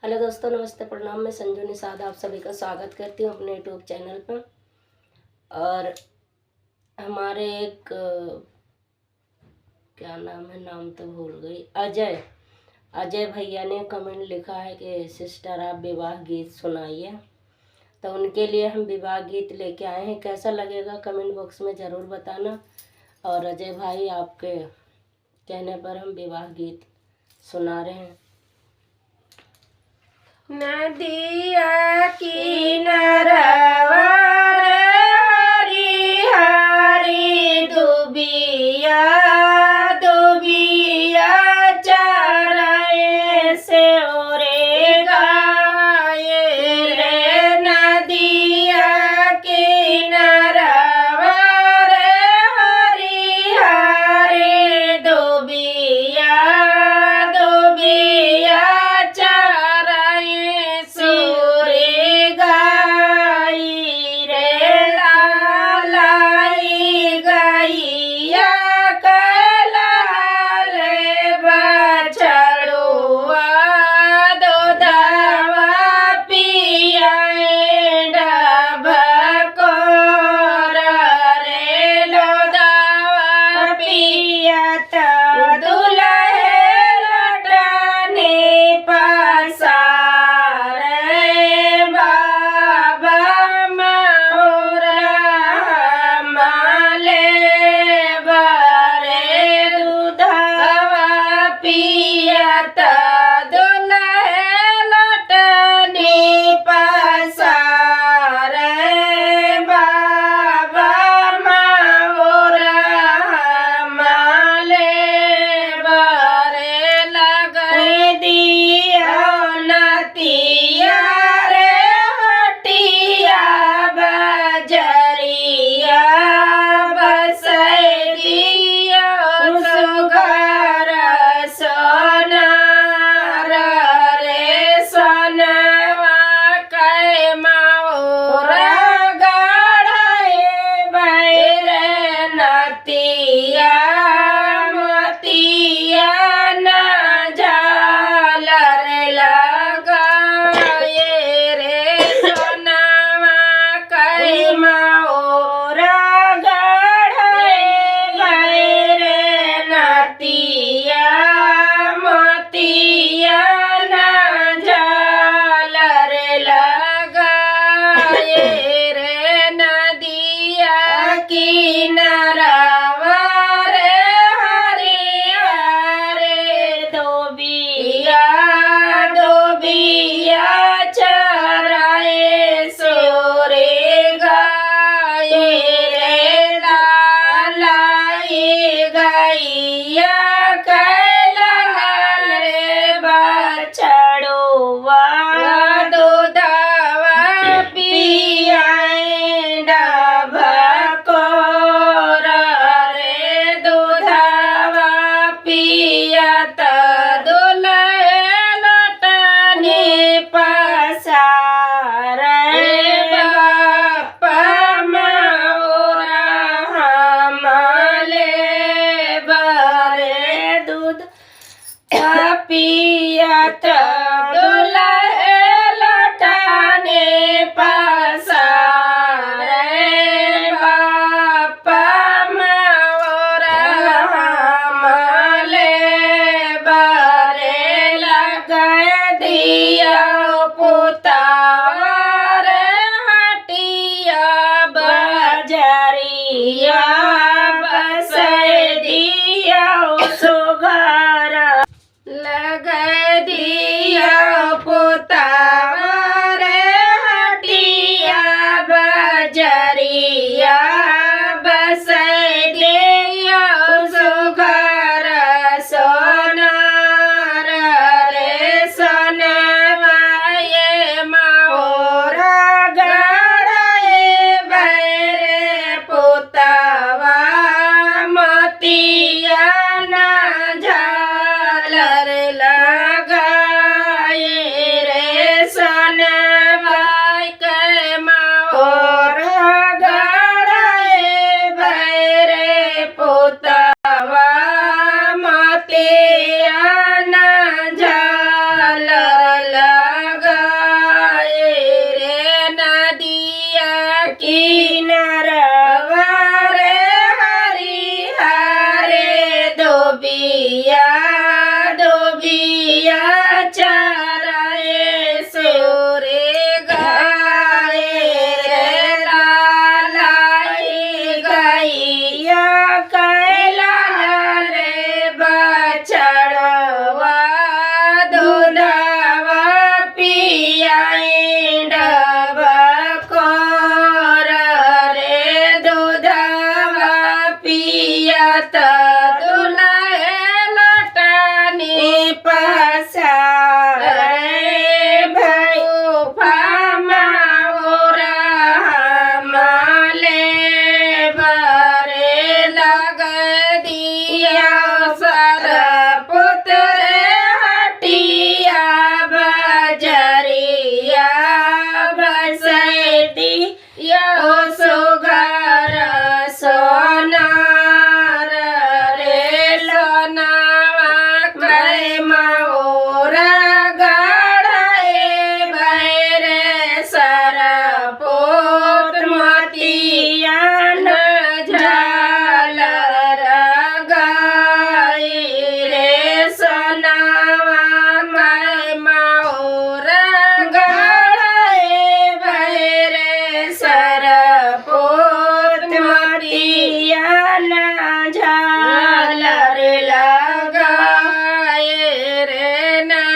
Hello दोस्तों, नमस्ते, प्रणाम। मैं संजू निषाद आप सभी का स्वागत करती हूँ अपने यूट्यूब चैनल पर। और हमारे एक क्या नाम है, नाम तो भूल गई, अजय भैया ने कमेंट लिखा है कि सिस्टर आप विवाह गीत सुनाइए। तो उनके लिए हम विवाह गीत लेके आए हैं। कैसा लगेगा कमेंट बॉक्स में ज़रूर बताना। और अजय भाई, आपके कहने पर हम विवाह गीत सुना रहे हैं। नदिया किनारवा हरी हरी दुबिया दुबिया चराए से ओरे गाये रे। नदिया किनारवा हरी हरी दुबिया दुबिया सूरी गाई रे लाई गैया कला रे बछड़ुआ दूधवा पियाए डबकोर रे लोदवा पियत दुल्हे लटने पसा पियत दुल्हे लौटाने पसारे बापा मोरा हमले बारे लगा दिया पुतावर हटिया बजरिया बस दिया सुघर लगा दिया पुतावर हटिया बजरिया बस दिया सुघर सोनार रे सोनवा ये मोरा गड़े बैरे पुतवा मोतिया ना झालर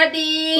नदी